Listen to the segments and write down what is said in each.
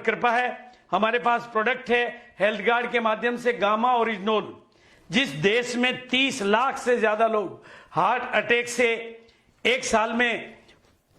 कृपा है, हमारे पास प्रोडक्ट है हेल्थ गार्ड के माध्यम से गामा ओरिजिनोल। जिस देश में 30 लाख से ज्यादा लोग हार्ट अटैक से एक साल में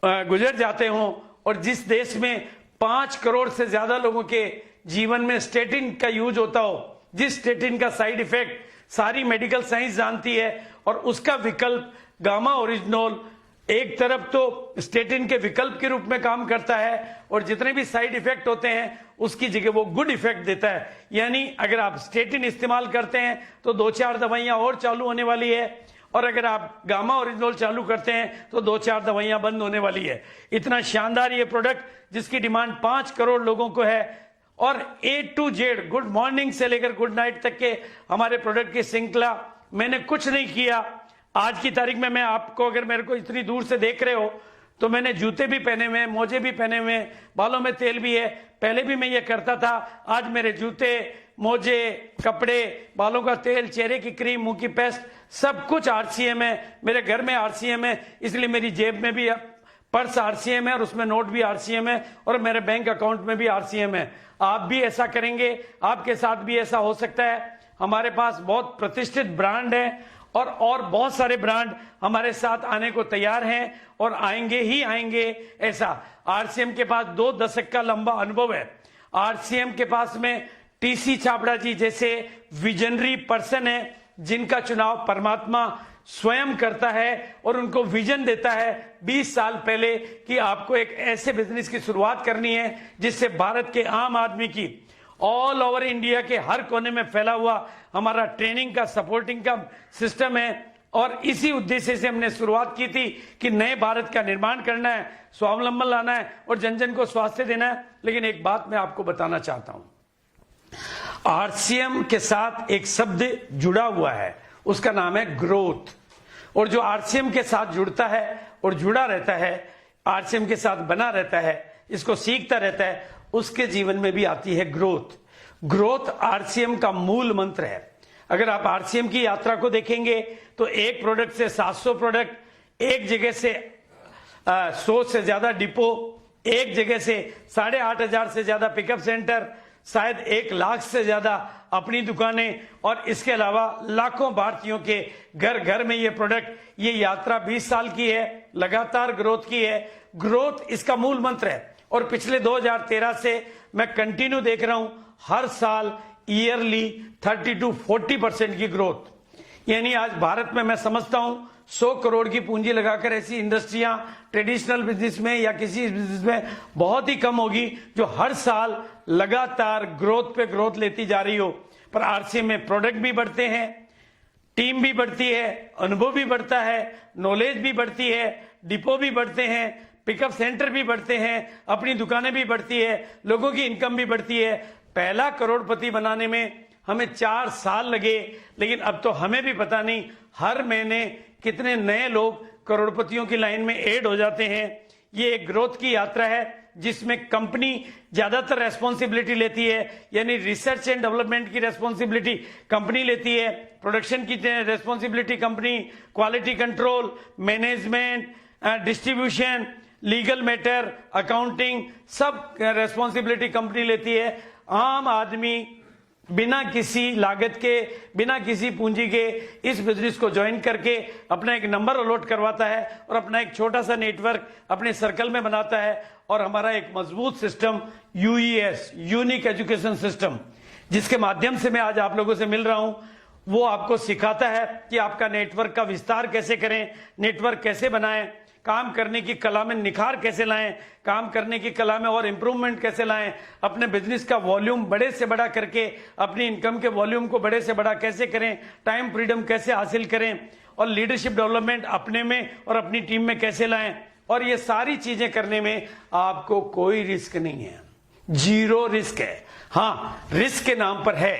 गुजर जाते हों, और जिस देश में 5 करोड़ से ज्यादा लोगों के जीवन में स्टेटिन का यूज होता हो, जिस स्टेटिन का साइड इफेक्ट सारी मेडिकल साइंस जानती है, और उसका विकल्प गामा ओरिजिनोल एक तरफ तो स्टेटिन के विकल्प के रूप में काम करता है, और जितने भी साइड इफेक्ट होते हैं उसकी जगह वो गुड इफेक्ट देता है। यानी अगर आप स्टेटिन इस्तेमाल करते हैं तो 2-4 दवाइयां और चालू होने वाली है, और अगर आप गामा ओरिजिनोल चालू करते हैं तो 2-4 दवाइयां बंद होने वाली है। इतना शानदार ये प्रोडक्ट जिसकी डिमांड 5 करोड़ लोगों को है, और A to Z good morning से लेकर गुड नाइट तक के हमारे प्रोडक्ट की श्रृंखला। मैंने कुछ नहीं किया। आज की तारीख में मैं आपको, अगर मेरे को इतनी दूर से देख रहे हो, तो मैंने जूते भी पहने हुए, मोजे भी पहने हुए, बालों में तेल भी है। पहले भी मैं ये करता था। आज मेरे जूते, मोजे, कपड़े, बालों का तेल, चेहरे की क्रीम, मुंह की पेस्ट, सब कुछ RCM है। मेरे घर में RCM है, इसलिए मेरी जेब में भी पर्स RCM है, और उसमें नोट भी RCM है, और मेरे बैंक अकाउंट में भी RCM है। आप भी ऐसा करेंगे, आपके साथ भी ऐसा हो सकता है। हमारे पास बहुत प्रतिष्ठित ब्रांड है, और बहुत सारे ब्रांड हमारे साथ आने को तैयार हैं, और आएंगे ही आएंगे। ऐसा RCM के पास 2 दशक का लंबा अनुभव है। RCM के पास में TC छाबड़ा जी जैसे विजनरी पर्सन है, जिनका चुनाव परमात्मा स्वयं करता है, और उनको विजन देता है 20 साल पहले कि आपको एक ऐसे बिजनेस की शुरुआत करनी है जिससे भारत के आम आदमी की ऑल ओवर इंडिया के हर कोने में फैला हुआ हमारा ट्रेनिंग का, सपोर्टिंग का सिस्टम है। और इसी उद्देश्य से हमने शुरुआत की थी कि नए भारत का निर्माण करना है, स्वावलंबन लाना है, और जन जन को स्वास्थ्य देना है। लेकिन एक बात मैं आपको बताना चाहता हूं, RCM के साथ एक शब्द जुड़ा हुआ है, उसका नाम है ग्रोथ। और जो RCM के साथ जुड़ता है और जुड़ा रहता है, RCM के साथ बना रहता है, इसको सीखता रहता है, उसके जीवन में भी आती है ग्रोथ। ग्रोथ RCM का मूल मंत्र है। अगर आप RCM की यात्रा को देखेंगे तो एक प्रोडक्ट से 700 प्रोडक्ट, एक जगह से 100 से ज्यादा डिपो, एक जगह से 8,500 से ज्यादा पिकअप सेंटर, शायद 1 लाख से ज्यादा अपनी दुकानें, और इसके अलावा लाखों भारतीयों के घर घर में ये प्रोडक्ट। ये यात्रा 20 साल की है, लगातार ग्रोथ की है। ग्रोथ इसका मूल मंत्र है, और पिछले 2013 से मैं कंटिन्यू देख रहा हूं, हर साल ईयरली 30 to 40% की ग्रोथ। यानी आज भारत में मैं समझता हूं 100 करोड़ की पूंजी लगाकर ऐसी इंडस्ट्रियां ट्रेडिशनल बिजनेस में या किसी बिजनेस में बहुत ही कम होगी जो हर साल लगातार ग्रोथ पे ग्रोथ लेती जा रही हो। पर RCM में प्रोडक्ट भी बढ़ते हैं, टीम भी बढ़ती है, अनुभव भी बढ़ता है, नॉलेज भी बढ़ती है, डिपो भी बढ़ते हैं, पिकअप सेंटर भी बढ़ते हैं, अपनी दुकानें भी बढ़ती है, लोगों की इनकम भी बढ़ती है। पहला करोड़पति बनाने में हमें 4 साल लगे, लेकिन अब तो हमें भी पता नहीं हर महीने कितने नए लोग करोड़पतियों की लाइन में ऐड हो जाते हैं। ये एक ग्रोथ की यात्रा है जिसमें कंपनी ज्यादातर रेस्पॉन्सिबिलिटी लेती है, यानी रिसर्च एंड डेवलपमेंट की रेस्पॉन्सिबिलिटी कंपनी लेती है, प्रोडक्शन की responsibility company, quality control, management, distribution, legal matter, accounting, सब रेस्पॉन्सिबिलिटी कंपनी लेती है। आम आदमी बिना किसी लागत के, बिना किसी पूंजी के इस बिजनेस को ज्वाइन करके अपना एक नंबर अलॉट करवाता है, और अपना एक छोटा सा नेटवर्क अपने सर्कल में बनाता है। और हमारा एक मजबूत system UES, unique education system, जिसके माध्यम से मैं आज आप लोगों से मिल रहा हूं, वो आपको सिखाता है कि आपका नेटवर्क का विस्तार कैसे करें, नेटवर्क कैसे बनाएं, काम करने की कला में निखार कैसे लाएं, काम करने की कला में और इंप्रूवमेंट कैसे लाएं, अपने बिजनेस का वॉल्यूम बड़े से बड़ा करके अपनी इनकम के वॉल्यूम को बड़े से बड़ा कैसे करें, टाइम फ्रीडम कैसे हासिल करें, और लीडरशिप डेवलपमेंट अपने में और अपनी टीम में कैसे लाएं। और ये सारी चीजें करने में आपको कोई रिस्क नहीं है, 0 रिस्क है। हाँ, रिस्क के नाम पर है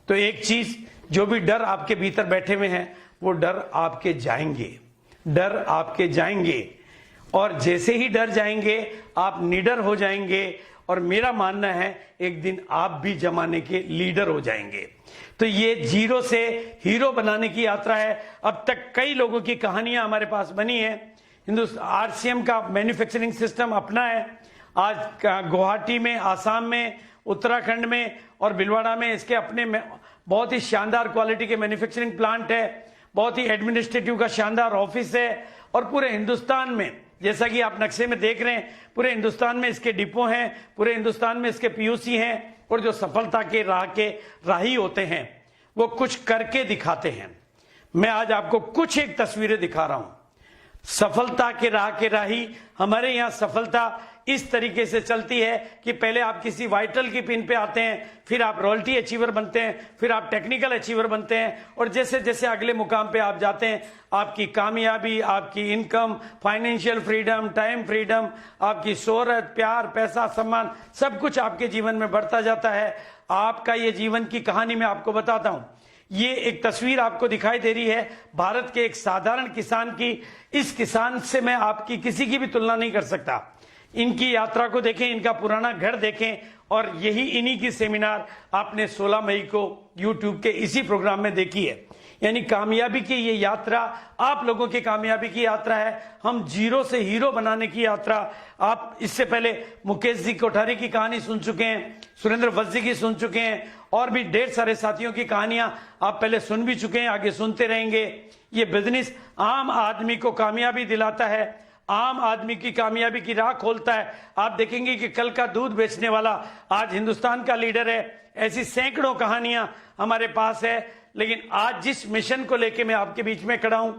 तो एक चीज, जो भी डर आपके भीतर बैठे हुए हैं वो डर आपके जाएंगे, डर आपके जाएंगे, और जैसे ही डर जाएंगे आप निडर हो जाएंगे, और मेरा मानना है एक दिन आप भी जमाने के लीडर हो जाएंगे। तो ये 0 से हीरो बनाने की यात्रा है। अब तक कई लोगों की कहानियां हमारे पास बनी है। RCM का मैन्युफैक्चरिंग सिस्टम अपना है, आज गुवाहाटी में, आसाम में, उत्तराखंड में और भिलवाड़ा में इसके अपने बहुत ही शानदार क्वालिटी के मैन्युफैक्चरिंग प्लांट है, बहुत ही एडमिनिस्ट्रेटिव का शानदार ऑफिस है। और पूरे हिंदुस्तान में, जैसा कि आप नक्शे में देख रहे हैं, पूरे हिंदुस्तान में इसके डिपो हैं, पूरे हिंदुस्तान में इसके पीयूसी हैं। और जो सफलता के राही होते हैं वो कुछ करके दिखाते हैं। मैं आज आपको कुछ एक तस्वीरें दिखा रहा हूं। सफलता के राही, हमारे यहां सफलता इस तरीके से चलती है कि पहले आप किसी वाइटल की पिन पे आते हैं, फिर आप रॉयल्टी अचीवर बनते हैं, फिर आप टेक्निकल अचीवर बनते हैं, और जैसे जैसे अगले मुकाम पे आप जाते हैं, आपकी कामयाबी, आपकी income, financial freedom, time freedom, आपकी शोहरत, प्यार, पैसा, सम्मान, सब कुछ आपके जीवन में बढ़ता जाता है। आपका ये जीवन की कहानी मैं आपको बताता हूं। ये एक तस्वीर आपको दिखाई दे रही है भारत के एक साधारण किसान की। इस किसान से मैं आपकी किसी की भी तुलना नहीं कर सकता। इनकी यात्रा को देखें, इनका पुराना घर देखें, और यही इन्हीं की सेमिनार आपने 16 मई को YouTube के इसी प्रोग्राम में देखी है। यानी कामयाबी की ये यात्रा आप लोगों की कामयाबी की यात्रा है, हम जीरो से हीरो बनाने की यात्रा। आप इससे पहले मुकेश जी कोठारी की कहानी सुन चुके हैं, सुरेंद्र वत्स जी की सुन चुके हैं, और भी ढेर सारे साथियों की कहानियां आप पहले सुन भी चुके हैं, आगे सुनते रहेंगे। ये बिजनेस आम आदमी को कामयाबी दिलाता है, आम आदमी की कामयाबी की राह खोलता है। आप देखेंगे कि कल का दूध बेचने वाला आज हिंदुस्तान का लीडर है। ऐसी सैकड़ों कहानियां हमारे पास है। लेकिन आज जिस मिशन को लेके मैं आपके बीच में खड़ा हूं,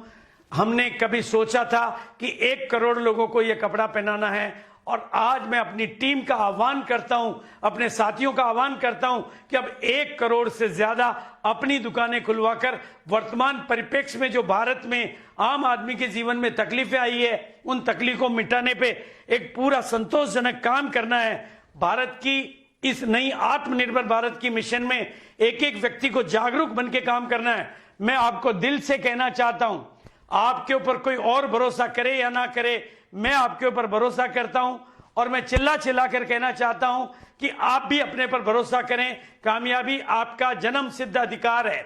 हमने कभी सोचा था कि 1 करोड़ लोगों को यह कपड़ा पहनाना है, और आज मैं अपनी टीम का आह्वान करता हूं, अपने साथियों का आह्वान करता हूं कि अब 1 करोड़ से ज्यादा अपनी दुकानें खुलवाकर वर्तमान परिप्रेक्ष्य में जो भारत में आम आदमी के जीवन में तकलीफें आई है, उन तकलीफों को मिटाने पे एक पूरा संतोषजनक काम करना है। भारत की इस नई आत्मनिर्भर भारत की मिशन में एक एक व्यक्ति को जागरूक बन के काम करना है। मैं आपको दिल से कहना चाहता हूं, आपके ऊपर कोई और भरोसा करे या ना करे, मैं आपके ऊपर भरोसा करता हूं, और मैं चिल्ला चिल्ला कर कहना चाहता हूं कि आप भी अपने पर भरोसा करें। कामयाबी आपका जन्म सिद्ध अधिकार है,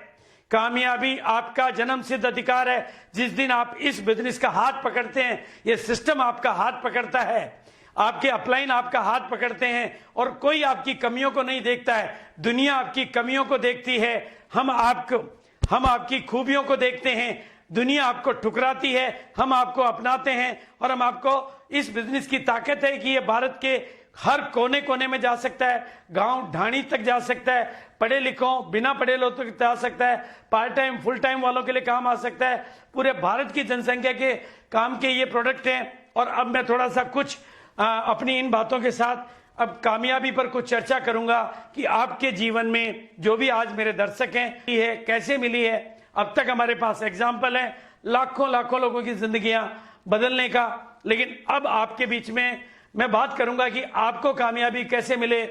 कामयाबी आपका जन्म सिद्ध अधिकार है। जिस दिन आप इस बिजनेस का हाथ पकड़ते हैं, ये सिस्टम आपका हाथ पकड़ता है, आपके अपलाइन आपका हाथ पकड़ते हैं, और कोई आपकी कमियों को नहीं देखता है, दुनिया आपकी कमियों को देखती है। हम आपकी खूबियों को देखते हैं, दुनिया आपको ठुकराती है, हम आपको अपनाते हैं। और हम आपको, इस बिजनेस की ताकत है कि ये भारत के हर कोने कोने में जा सकता है, गांव ढाणी तक जा सकता है, पढ़े लिखों, बिना पढ़े लोगों तक जा सकता है, पार्ट टाइम फुल टाइम वालों के लिए काम आ सकता है। पूरे भारत की जनसंख्या के काम के ये प्रोडक्ट हैं। और अब मैं थोड़ा सा कुछ अपनी इन बातों के साथ अब कामयाबी पर कुछ चर्चा करूंगा कि आपके जीवन में जो भी आज मेरे दर्शक हैं, ये कैसे मिली है। अब तक हमारे पास एग्जाम्पल है लाखों लाखों लोगों की जिंदगियां बदलने का, लेकिन अब आपके बीच में मैं बात करूंगा कि आपको कामयाबी कैसे मिले।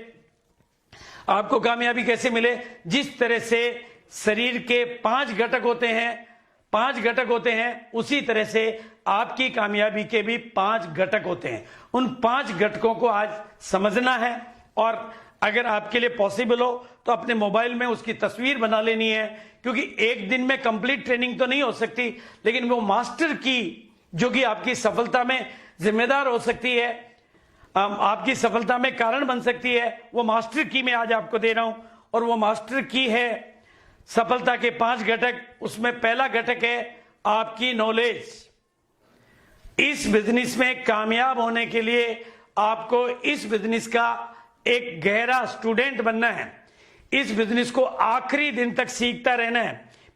आपको कामयाबी कैसे मिले, जिस तरह से शरीर के 5 घटक होते हैं, 5 घटक होते हैं, उसी तरह से आपकी कामयाबी के भी 5 घटक होते हैं। उन 5 घटकों को आज समझना है, और अगर आपके लिए पॉसिबल हो तो अपने मोबाइल में उसकी तस्वीर बना लेनी है, क्योंकि एक दिन में कंप्लीट ट्रेनिंग तो नहीं हो सकती, लेकिन वो मास्टर की जो कि आपकी सफलता में जिम्मेदार हो सकती है, आपकी सफलता में कारण बन सकती है, वो मास्टर की मैं आज आपको दे रहा हूं। और वो मास्टर की है सफलता के 5 घटक। उसमें पहला घटक है आपकी नॉलेज। इस बिजनेस में कामयाब होने के लिए आपको इस बिजनेस का एक गहरा स्टूडेंट बनना है, इस बिजनेस को आखिरी दिन तक सीखता रहना है।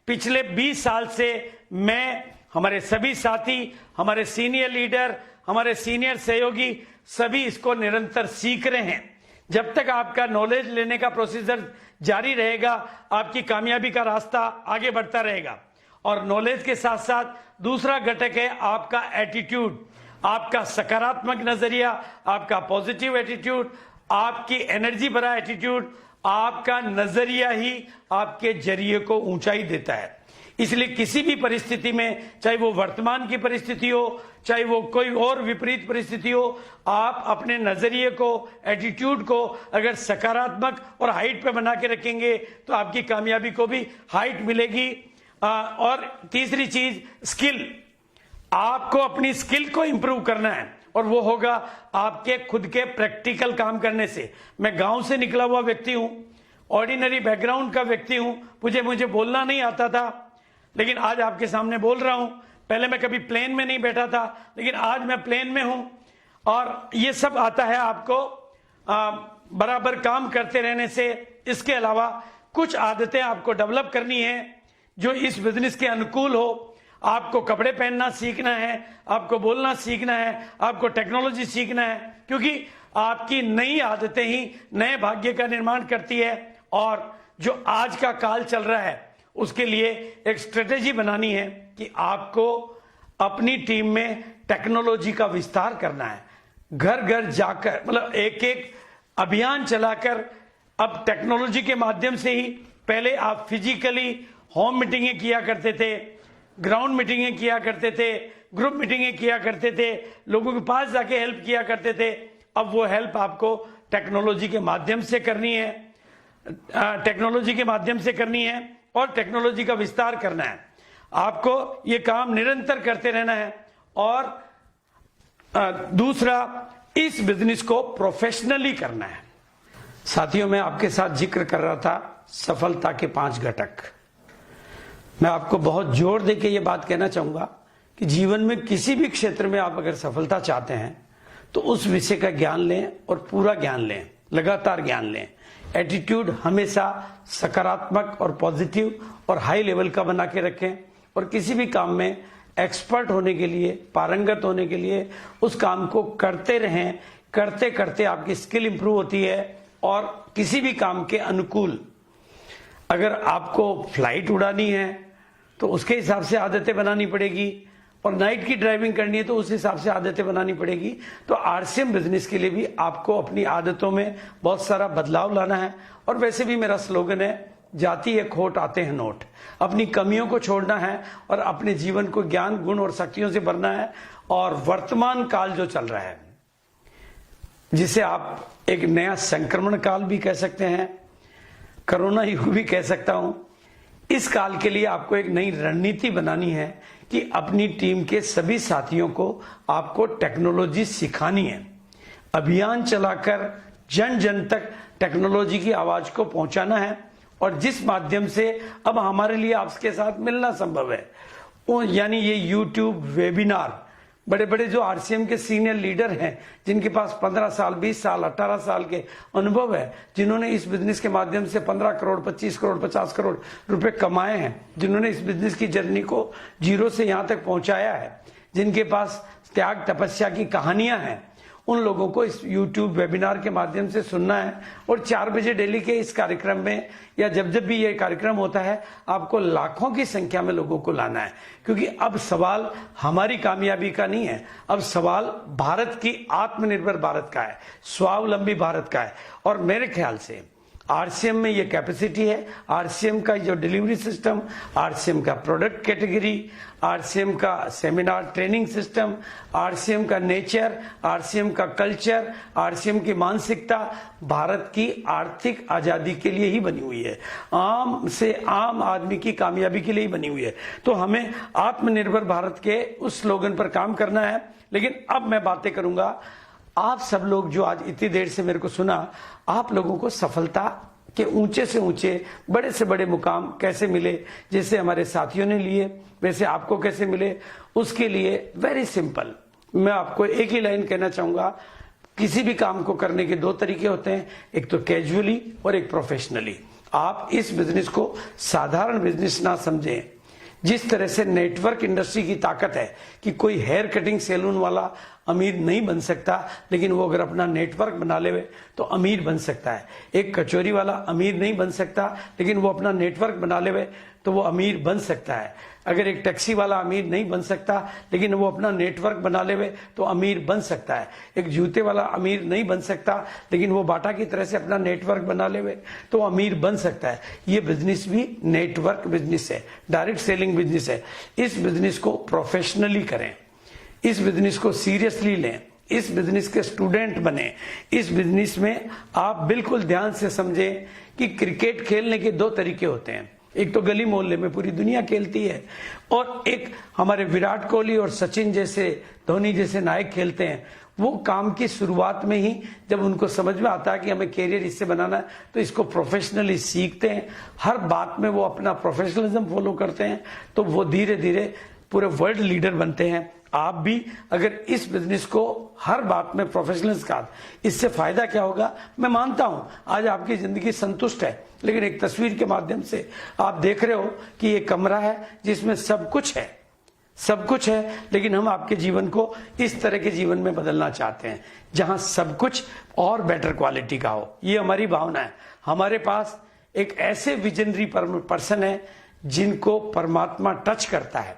पिछले 20 साल से मैं, हमारे सभी साथी, हमारे सीनियर लीडर, हमारे सीनियर सहयोगी सभी इसको निरंतर सीख रहे हैं। जब तक आपका नॉलेज लेने का प्रोसीजर जारी रहेगा, आपकी कामयाबी का रास्ता आगे बढ़ता रहेगा। और नॉलेज के साथ साथ दूसरा घटक है आपका एटीट्यूड, आपका सकारात्मक नजरिया, आपका पॉजिटिव एटीट्यूड, आपकी एनर्जी भरा एटीट्यूड, आपका नजरिया ही आपके जरिए को ऊंचाई देता है। इसलिए किसी भी परिस्थिति में, चाहे वो वर्तमान की परिस्थिति हो, चाहे वो कोई और विपरीत परिस्थिति हो, आप अपने नजरिए को, एटीट्यूड को अगर सकारात्मक और हाइट पे बना के रखेंगे तो आपकी कामयाबी को भी हाइट मिलेगी। और तीसरी चीज स्किल, आपको अपनी स्किल को इंप्रूव करना है। और वो होगा आपके खुद के प्रैक्टिकल काम करने से। मैं गांव से निकला हुआ व्यक्ति हूं, ऑर्डिनरी बैकग्राउंड का व्यक्ति हूं, मुझे बोलना नहीं आता था, लेकिन आज आपके सामने बोल रहा हूं। पहले मैं कभी प्लेन में नहीं बैठा था, लेकिन आज मैं प्लेन में हूं। और ये सब आता है आपको बराबर काम करते रहने से। इसके अलावा कुछ आदतें आपको डेवलप करनी है जो इस बिजनेस के अनुकूल हो। आपको कपड़े पहनना सीखना है, आपको बोलना सीखना है, आपको टेक्नोलॉजी सीखना है, क्योंकि आपकी नई आदतें ही नए भाग्य का निर्माण करती है। और जो आज का काल चल रहा है उसके लिए एक स्ट्रेटेजी बनानी है कि आपको अपनी टीम में टेक्नोलॉजी का विस्तार करना है। घर घर जाकर, मतलब एक एक अभियान चलाकर, अब टेक्नोलॉजी के माध्यम से ही, पहले आप फिजिकली होम मीटिंगें किया करते थे, ग्राउंड मीटिंगें किया करते थे, ग्रुप मीटिंगें किया करते थे, लोगों के पास जाके हेल्प किया करते थे। अब वो हेल्प आपको टेक्नोलॉजी के माध्यम से करनी है, टेक्नोलॉजी के माध्यम से करनी है और टेक्नोलॉजी का विस्तार करना है। आपको ये काम निरंतर करते रहना है। और दूसरा, इस बिजनेस को प्रोफेशनली करना है। साथियों, मैं आपके साथ जिक्र कर रहा था सफलता के 5 घटक। मैं आपको बहुत जोर देके ये बात कहना चाहूंगा कि जीवन में किसी भी क्षेत्र में आप अगर सफलता चाहते हैं तो उस विषय का ज्ञान लें और पूरा ज्ञान लें, लगातार ज्ञान लें। एटीट्यूड हमेशा सकारात्मक और पॉजिटिव और हाई लेवल का बना के रखें। और किसी भी काम में एक्सपर्ट होने के लिए, पारंगत होने के लिए उस काम को करते रहें। करते करते आपकी स्किल इंप्रूव होती है। और किसी भी काम के अनुकूल, अगर आपको फ्लाइट उड़ानी है तो उसके हिसाब से आदतें बनानी पड़ेगी, और नाइट की ड्राइविंग करनी है तो उस हिसाब से आदतें बनानी पड़ेगी। तो आरसीएम बिजनेस के लिए भी आपको अपनी आदतों में बहुत सारा बदलाव लाना है। और वैसे भी मेरा स्लोगन है, जाती है खोट आते हैं नोट। अपनी कमियों को छोड़ना है और अपने जीवन को ज्ञान, गुण और शक्तियों से भरना है। और वर्तमान काल जो चल रहा है, जिसे आप एक नया संक्रमण काल भी कह सकते हैं, कोरोना युग भी कह सकता हूं, इस काल के लिए आपको एक नई रणनीति बनानी है कि अपनी टीम के सभी साथियों को आपको टेक्नोलॉजी सिखानी है। अभियान चलाकर जन जन तक टेक्नोलॉजी की आवाज को पहुंचाना है। और जिस माध्यम से अब हमारे लिए आपके साथ मिलना संभव है, यानी ये यूट्यूब वेबिनार, बड़े बड़े जो आरसीएम के सीनियर लीडर हैं, जिनके पास 15 साल, 20 साल, 18 साल के अनुभव है, जिन्होंने इस बिजनेस के माध्यम से 15 करोड़, 25 करोड़, 50 करोड़ रुपए कमाए हैं, जिन्होंने इस बिजनेस की जर्नी को जीरो से यहां तक पहुंचाया है, जिनके पास त्याग तपस्या की कहानियां हैं, उन लोगों को इस YouTube वेबिनार के माध्यम से सुनना है। और 4 बजे डेली के इस कार्यक्रम में, या जब जब भी ये कार्यक्रम होता है, आपको लाखों की संख्या में लोगों को लाना है। क्योंकि अब सवाल हमारी कामयाबी का नहीं है, अब सवाल भारत की, आत्मनिर्भर भारत का है, स्वावलंबी भारत का है। और मेरे ख्याल से आरसीएम में ये कैपेसिटी है। आरसीएम का जो डिलीवरी सिस्टम, आरसीएम का प्रोडक्ट कैटेगरी, आरसीएम का सेमिनार ट्रेनिंग सिस्टम, आरसीएम का नेचर, आरसीएम का कल्चर, आरसीएम की मानसिकता भारत की आर्थिक आजादी के लिए ही बनी हुई है, आम से आम आदमी की कामयाबी के लिए ही बनी हुई है। तो हमें आत्मनिर्भर भारत के उस स्लोगन पर काम करना है। लेकिन अब मैं बातें करूंगा, आप सब लोग जो आज इतनी देर से मेरे को सुना, आप लोगों को सफलता के ऊंचे से ऊंचे, बड़े से बड़े मुकाम कैसे मिले, जैसे हमारे साथियों ने लिए वैसे आपको कैसे मिले, उसके लिए वेरी सिंपल मैं आपको एक ही लाइन कहना चाहूंगा। किसी भी काम को करने के 2 तरीके होते हैं, एक तो कैजुअली और एक प्रोफेशनली। आप इस बिजनेस को साधारण बिजनेस ना समझें। जिस तरह से नेटवर्क इंडस्ट्री की ताकत है कि कोई हेयर कटिंग सैलून वाला अमीर नहीं बन सकता, लेकिन वो अगर अपना नेटवर्क बना ले तो अमीर बन सकता है। एक कचौरी वाला अमीर नहीं बन सकता, लेकिन वो अपना नेटवर्क बना ले तो वो अमीर बन सकता है। अगर एक टैक्सी वाला अमीर नहीं बन सकता, लेकिन वो अपना नेटवर्क बना ले तो अमीर बन सकता है। एक जूते वाला अमीर नहीं बन सकता, लेकिन वो बाटा की तरह से अपना नेटवर्क बना ले तो अमीर बन सकता है। ये बिजनेस भी नेटवर्क बिजनेस है, डायरेक्ट सेलिंग बिजनेस है। इस बिजनेस को प्रोफेशनली करें, इस बिजनेस को सीरियसली लें, इस बिजनेस के स्टूडेंट बने। इस बिजनेस में आप बिल्कुल ध्यान से समझें कि क्रिकेट खेलने के 2 तरीके होते हैं। एक तो गली मोहल्ले में पूरी दुनिया खेलती है, और एक हमारे विराट कोहली और सचिन जैसे, धोनी जैसे नायक खेलते हैं। वो काम की शुरुआत में ही जब उनको समझ में आता है कि हमें कैरियर इससे बनाना है, तो इसको प्रोफेशनली सीखते हैं, हर बात में वो अपना प्रोफेशनलिज्म फॉलो करते हैं, तो वो धीरे धीरे पूरे वर्ल्ड लीडर बनते हैं। आप भी अगर इस बिजनेस को हर बात में प्रोफेशनल्स का, इससे फायदा क्या होगा, मैं मानता हूं आज आपकी जिंदगी संतुष्ट है, लेकिन एक तस्वीर के माध्यम से आप देख रहे हो कि ये कमरा है जिसमें सब कुछ है, सब कुछ है, लेकिन हम आपके जीवन को इस तरह के जीवन में बदलना चाहते हैं जहां सब कुछ और बेटर क्वालिटी का हो। ये हमारी भावना है। हमारे पास एक ऐसे विजनरी पर्सन है जिनको परमात्मा टच करता है,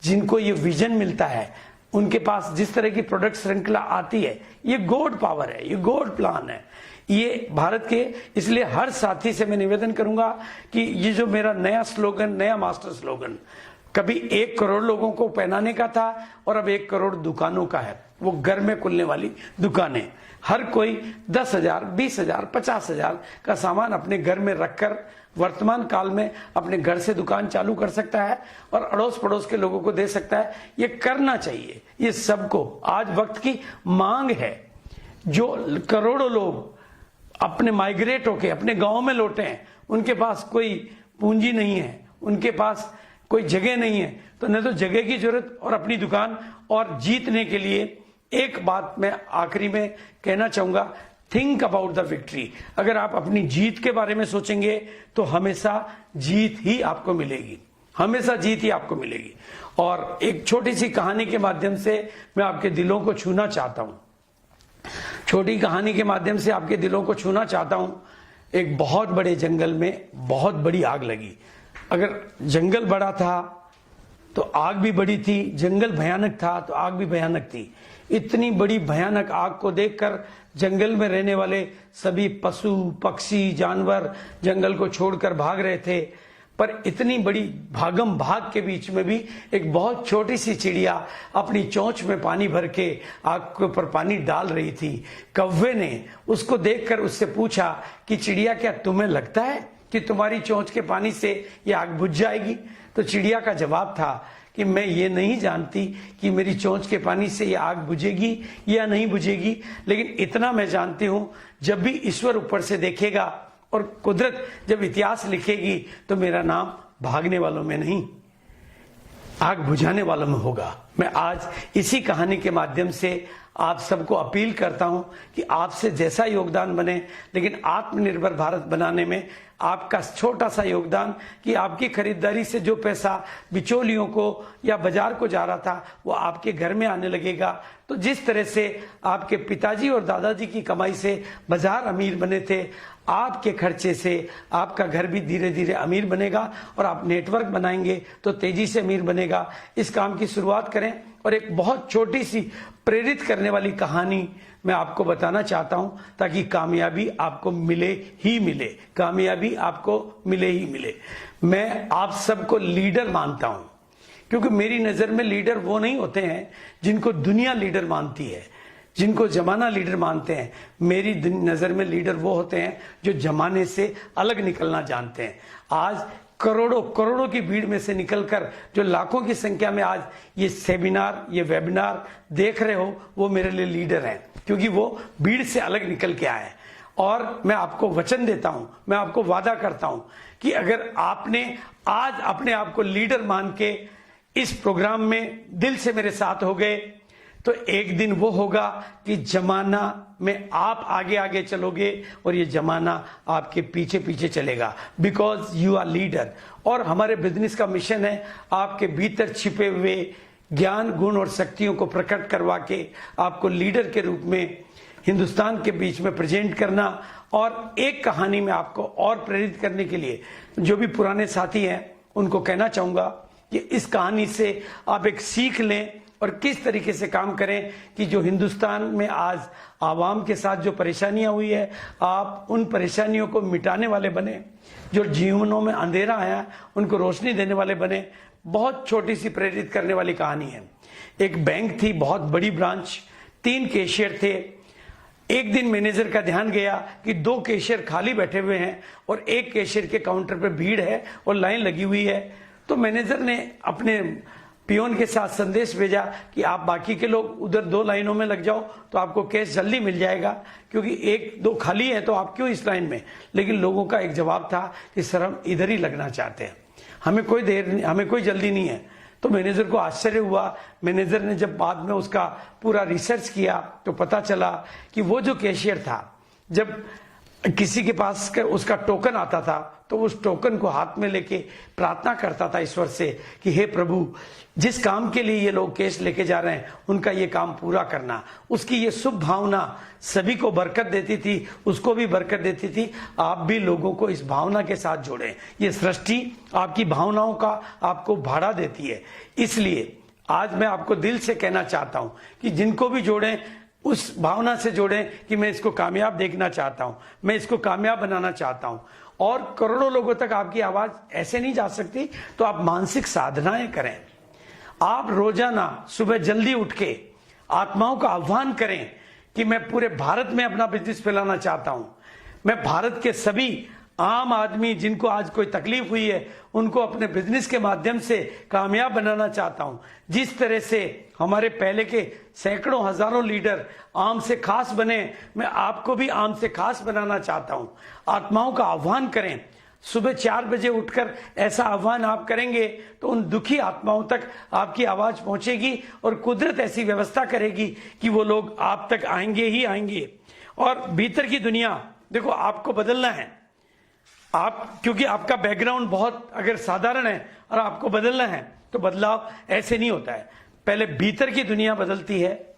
जिनको ये विजन मिलता है, उनके पास जिस तरह की प्रोडक्ट श्रृंखला आती है, ये गॉड पावर है, ये गॉड प्लान है, ये भारत के। इसलिए हर साथी से मैं निवेदन करूंगा कि ये जो मेरा नया स्लोगन, नया मास्टर स्लोगन, कभी 1 करोड़ लोगों को पहनाने का था और अब 1 करोड़ दुकानों का है। वो घर में खुलने वाली दुकानें, हर कोई 10,000, 20,000, 50,000 का सामान अपने घर में रखकर वर्तमान काल में अपने घर से दुकान चालू कर सकता है और अड़ोस पड़ोस के लोगों को दे सकता है। ये करना चाहिए, ये सबको आज वक्त की मांग है। जो करोड़ों लोग अपने माइग्रेट होके अपने गांव में लौटे हैं, उनके पास कोई पूंजी नहीं है, उनके पास कोई जगह नहीं है, तो न तो जगह की जरूरत और अपनी दुकान। और जीतने के लिए एक बात मैं आखिरी में कहना चाहूंगा, थिंक अबाउट द विक्ट्री। अगर आप अपनी जीत के बारे में सोचेंगे तो हमेशा जीत ही आपको मिलेगी, हमेशा जीत ही आपको मिलेगी। और एक छोटी सी कहानी के माध्यम से मैं आपके दिलों को छूना चाहता हूं, छोटी कहानी के माध्यम से आपके दिलों को छूना चाहता हूं। एक बहुत बड़े जंगल में बहुत बड़ी आग लगी। अगर जंगल बड़ा था तो आग भी बड़ी थी, जंगल भयानक था तो आग भी भयानक थी। इतनी बड़ी भयानक आग को देखकर जंगल में रहने वाले सभी पशु पक्षी जानवर जंगल को छोड़कर भाग रहे थे। पर इतनी बड़ी भागम भाग के बीच में भी एक बहुत छोटी सी चिड़िया अपनी चोंच में पानी भर के आग के ऊपर पानी डाल रही थी। कौवे ने उसको देखकर उससे पूछा कि चिड़िया, क्या तुम्हें लगता है कि तुम्हारी चोंच के पानी से ये आग बुझ जाएगी? तो चिड़िया का जवाब था कि मैं ये नहीं जानती कि मेरी चोंच के पानी से ये आग बुझेगी या नहीं बुझेगी, लेकिन इतना मैं जानती हूं, जब भी ईश्वर ऊपर से देखेगा और कुदरत जब इतिहास लिखेगी तो मेरा नाम भागने वालों में नहीं, आग बुझाने वालों में होगा। मैं आज इसी कहानी के माध्यम से आप सबको अपील करता हूं कि आपसे जैसा योगदान बने, लेकिन आत्मनिर्भर भारत बनाने में आपका छोटा सा योगदान, कि आपकी खरीदारी से जो पैसा बिचौलियों को या बाजार को जा रहा था वो आपके घर में आने लगेगा। तो जिस तरह से आपके पिताजी और दादाजी की कमाई से बाजार अमीर बने थे, आपके खर्चे से आपका घर भी धीरे धीरे अमीर बनेगा और आप नेटवर्क बनाएंगे तो तेजी से अमीर बनेगा। इस काम की शुरुआत करें। और एक बहुत छोटी सी प्रेरित करने वाली कहानी मैं आपको बताना चाहता हूं, ताकि कामयाबी आपको मिले ही मिले, कामयाबी आपको मिले ही मिले। मैं आप सबको लीडर मानता हूं, क्योंकि मेरी नजर में लीडर वो नहीं होते हैं जिनको दुनिया लीडर मानती है, जिनको जमाना लीडर मानते हैं। मेरी नजर में लीडर वो होते हैं जो जमाने से अलग निकलना जानते हैं। आज करोड़ों करोड़ों की भीड़ में से निकलकर जो लाखों की संख्या में आज ये सेमिनार, ये वेबिनार देख रहे हो, वो मेरे लिए लीडर हैं, क्योंकि वो भीड़ से अलग निकल के आए। और मैं आपको वचन देता हूं, मैं आपको वादा करता हूं कि अगर आपने आज अपने आप को लीडर मान के इस प्रोग्राम में दिल से मेरे साथ हो गए, तो एक दिन वो होगा कि जमाना में आप आगे आगे चलोगे और ये जमाना आपके पीछे पीछे चलेगा, बिकॉज यू आर लीडर। और हमारे बिजनेस का मिशन है आपके भीतर छिपे हुए ज्ञान, गुण और शक्तियों को प्रकट करवा के आपको लीडर के रूप में हिंदुस्तान के बीच में प्रेजेंट करना। और एक कहानी में आपको और प्रेरित करने के लिए जो भी पुराने साथी हैं उनको कहना चाहूंगा कि इस कहानी से आप एक सीख लें और किस तरीके से काम करें कि जो हिंदुस्तान में आज आवाम के साथ जो परेशानियां हुई है, आप उन परेशानियों को मिटाने वाले बने, जो जीवनों में अंधेरा आया उनको रोशनी देने वाले बने। बहुत छोटी सी प्रेरित करने वाली कहानी है। एक बैंक थी, बहुत बड़ी ब्रांच, 3 कैशियर थे। एक दिन मैनेजर का ध्यान गया कि 2 कैशियर खाली बैठे हुए हैं और एक कैशियर के काउंटर पे भीड़ है और लाइन लगी हुई है। तो मैनेजर ने अपने पियोन के साथ संदेश भेजा कि आप बाकी के लोग उधर 2 लाइनों में लग जाओ तो आपको कैश जल्दी मिल जाएगा, क्योंकि 1-2 खाली है तो आप क्यों इस लाइन में। लेकिन लोगों का एक जवाब था कि सर हम इधर ही लगना चाहते हैं, हमें कोई जल्दी नहीं है। तो मैनेजर को आश्चर्य हुआ। मैनेजर ने जब बाद में उसका पूरा रिसर्च किया तो पता चला कि वो जो कैशियर था, जब किसी के पास उसका टोकन आता था तो उस टोकन को हाथ में लेके प्रार्थना करता था ईश्वर से कि हे प्रभु, जिस काम के लिए ये लोग कैश लेके जा रहे हैं उनका ये काम पूरा करना। उसकी ये शुभ भावना सभी को बरकत देती थी, उसको भी बरकत देती थी। आप भी लोगों को इस भावना के साथ जोड़ें। ये सृष्टि आपकी भावनाओं का आपको भाड़ा देती है। इसलिए आज मैं आपको दिल से कहना चाहता हूं कि जिनको भी जोड़ें उस भावना से जोड़ें कि मैं इसको कामयाब देखना चाहता हूं, मैं इसको कामयाब बनाना चाहता हूं। और करोड़ों लोगों तक आपकी आवाज ऐसे नहीं जा सकती, तो आप मानसिक साधनाएं करें। आप रोजाना सुबह जल्दी उठ के आत्माओं का आह्वान करें कि मैं पूरे भारत में अपना बिजनेस फैलाना चाहता हूं। मैं भारत के सभी आम आदमी जिनको आज कोई तकलीफ हुई है उनको अपने बिजनेस के माध्यम से कामयाब बनाना चाहता हूं। जिस तरह से हमारे पहले के सैकड़ों हजारों लीडर आम से खास बने, मैं आपको भी आम से खास बनाना चाहता हूं। आत्माओं का आह्वान करें। सुबह 4 बजे उठकर ऐसा आह्वान आप करेंगे तो उन दुखी आत्माओं तक आपकी आवाज पहुंचेगी और कुदरत ऐसी व्यवस्था करेगी कि वो लोग आप तक आएंगे ही आएंगे। और भीतर की दुनिया देखो, आपको बदलना है। आप क्योंकि आपका बैकग्राउंड बहुत अगर साधारण है और आपको बदलना है तो बदलाव ऐसे नहीं होता है। पहले भीतर की दुनिया बदलती है,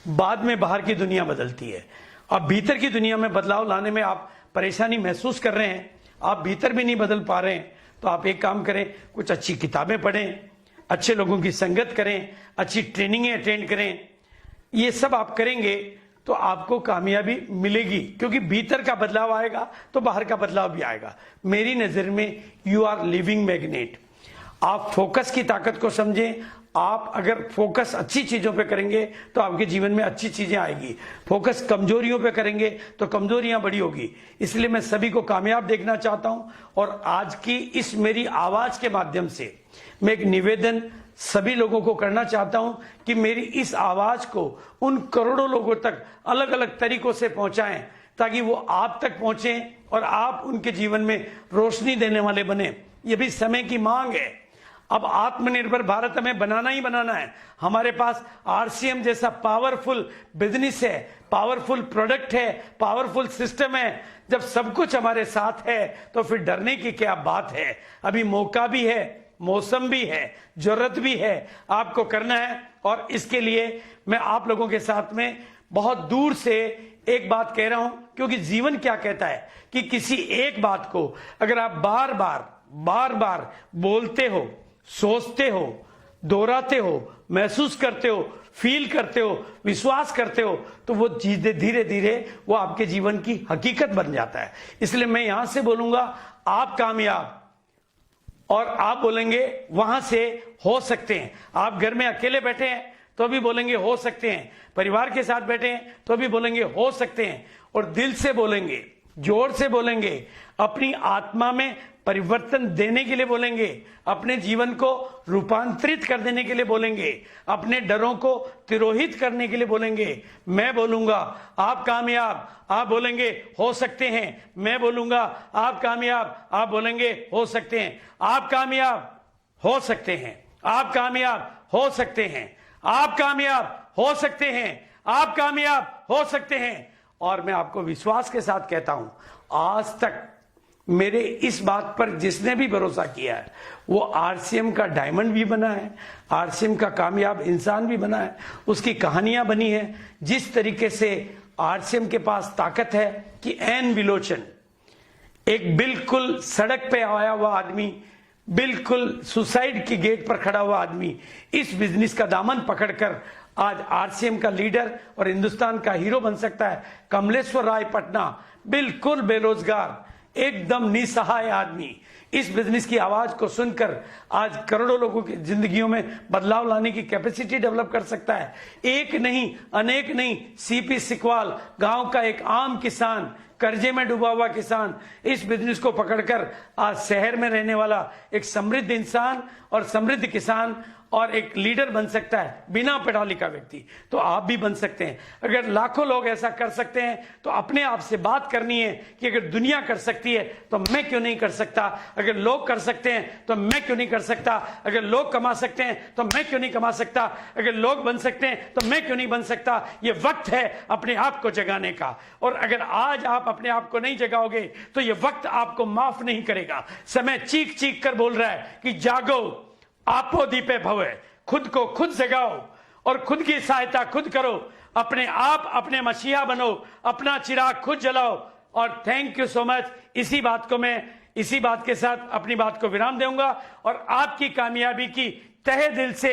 बाद में बाहर की दुनिया बदलती है। अब भीतर की दुनिया में बदलाव लाने में आप परेशानी महसूस कर रहे हैं, आप भीतर भी नहीं बदल पा रहे हैं, तो आप एक काम करें, कुछ अच्छी किताबें पढ़ें, अच्छे लोगों की संगत करें, अच्छी ट्रेनिंगें अटेंड करें। ये सब आप करेंगे तो आपको कामयाबी मिलेगी, क्योंकि भीतर का बदलाव आएगा तो बाहर का बदलाव भी आएगा। मेरी नजर में यू आर लिविंग मैग्नेट। आप फोकस की ताकत को समझें। आप अगर फोकस अच्छी चीजों पे करेंगे तो आपके जीवन में अच्छी चीजें आएगी। फोकस कमजोरियों पे करेंगे तो कमजोरियां बड़ी होगी। इसलिए मैं सभी को कामयाब देखना चाहता हूं। और आज की इस मेरी आवाज के माध्यम से मैं एक निवेदन सभी लोगों को करना चाहता हूं कि मेरी इस आवाज को उन करोड़ों लोगों तक अलग अलग तरीकों से पहुंचाएं, ताकि वो आप तक पहुंचे और आप उनके जीवन में रोशनी देने वाले बने। ये भी समय की मांग है। अब आत्मनिर्भर भारत हमें बनाना ही बनाना है। हमारे पास आरसीएम जैसा पावरफुल बिजनेस है, पावरफुल प्रोडक्ट है, पावरफुल सिस्टम है। जब सब कुछ हमारे साथ है तो फिर डरने की क्या बात है। अभी मौका भी है, मौसम भी है, जरूरत भी है, आपको करना है। और इसके लिए मैं आप लोगों के साथ में बहुत दूर से एक बात कह रहा हूं, क्योंकि जीवन क्या कहता है कि किसी एक बात को अगर आप बार बार बोलते हो, सोचते हो, दोहराते हो, महसूस करते हो, फील करते हो, विश्वास करते हो, तो वो धीरे धीरे वो आपके जीवन की हकीकत बन जाता है। इसलिए मैं यहां से बोलूंगा आप कामयाब, और आप बोलेंगे वहां से हो सकते हैं। आप घर में अकेले बैठे हैं तो भी बोलेंगे हो सकते हैं, परिवार के साथ बैठे हैं तो भी बोलेंगे हो सकते हैं। और दिल से बोलेंगे, जोर से बोलेंगे, अपनी आत्मा में परिवर्तन देने के लिए बोलेंगे, अपने जीवन को रूपांतरित कर देने के लिए बोलेंगे, अपने डरों को तिरोहित करने के लिए बोलेंगे। मैं बोलूंगा आप कामयाब, आप बोलेंगे हो सकते हैं। मैं बोलूंगा आप कामयाब, आप बोलेंगे हो सकते हैं। आप कामयाब हो सकते हैं, आप कामयाब हो सकते हैं, आप कामयाब हो सकते हैं, आप कामयाब हो सकते हैं। और मैं आपको विश्वास के साथ कहता हूं, आज तक मेरे इस बात पर जिसने भी भरोसा किया है वो आरसीएम का डायमंड भी बना है, आरसीएम का कामयाब इंसान भी बना है, उसकी कहानियां बनी है। जिस तरीके से आरसीएम के पास ताकत है कि एन विलोचन, एक बिल्कुल सड़क पे आया हुआ आदमी, बिल्कुल सुसाइड की गेट पर खड़ा हुआ आदमी, इस बिजनेस का दामन पकड़कर आज आरसीएम का लीडर और हिंदुस्तान का हीरो बन सकता है। कमलेश्वर राय पटना बिल्कुल बेरोजगार, एकदम निसहाय आदमी इस बिजनेस की आवाज को सुनकर आज करोड़ों लोगों की जिंदगियों में बदलाव लाने की कैपेसिटी डेवलप कर सकता है। एक नहीं, अनेक नहीं, सीपी सिकवाल गांव का एक आम किसान, कर्जे में डूबा हुआ किसान, इस बिजनेस को पकड़कर आज शहर में रहने वाला एक समृद्ध इंसान और समृद्ध किसान और एक लीडर बन सकता है बिना पढ़ा लिखा व्यक्ति। तो आप भी बन सकते हैं। अगर लाखों लोग ऐसा कर सकते हैं तो अपने आप से बात करनी है कि अगर दुनिया कर सकती है तो मैं क्यों नहीं कर सकता। अगर लोग कर सकते हैं तो मैं क्यों नहीं कर सकता। अगर लोग कमा सकते हैं तो मैं क्यों नहीं कमा सकता। अगर लोग बन सकते हैं तो मैं क्यों नहीं बन सकता। ये वक्त है अपने आप को जगाने का, और अगर आज आप अपने आप को नहीं जगाओगे तो ये वक्त आपको माफ नहीं करेगा। समय चीख चीख कर बोल रहा है कि जागो, आपो दीपे भवे, खुद को खुद जगाओ और खुद की सहायता खुद करो। अपने आप अपने मसीहा बनो, अपना चिराग खुद जलाओ। और थैंक यू सो मच। इसी बात के साथ अपनी बात को विराम दूंगा और आपकी कामयाबी की तहे दिल से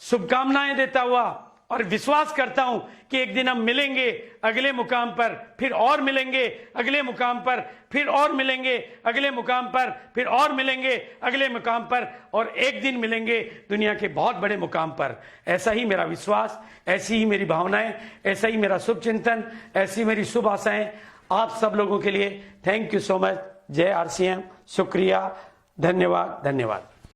शुभकामनाएं देता हुआ और विश्वास करता हूं कि एक दिन हम मिलेंगे अगले मुकाम पर, फिर और मिलेंगे अगले मुकाम पर, फिर और मिलेंगे अगले मुकाम पर, फिर और मिलेंगे अगले मुकाम पर, और एक दिन मिलेंगे दुनिया के बहुत बड़े मुकाम पर। ऐसा ही मेरा विश्वास, ऐसी ही मेरी भावनाएं, ऐसा ही मेरा शुभ चिंतन, ऐसी मेरी शुभ आशाएं आप सब लोगों के लिए। Thank you so much. जय आरसीएम। शुक्रिया, धन्यवाद, धन्यवाद।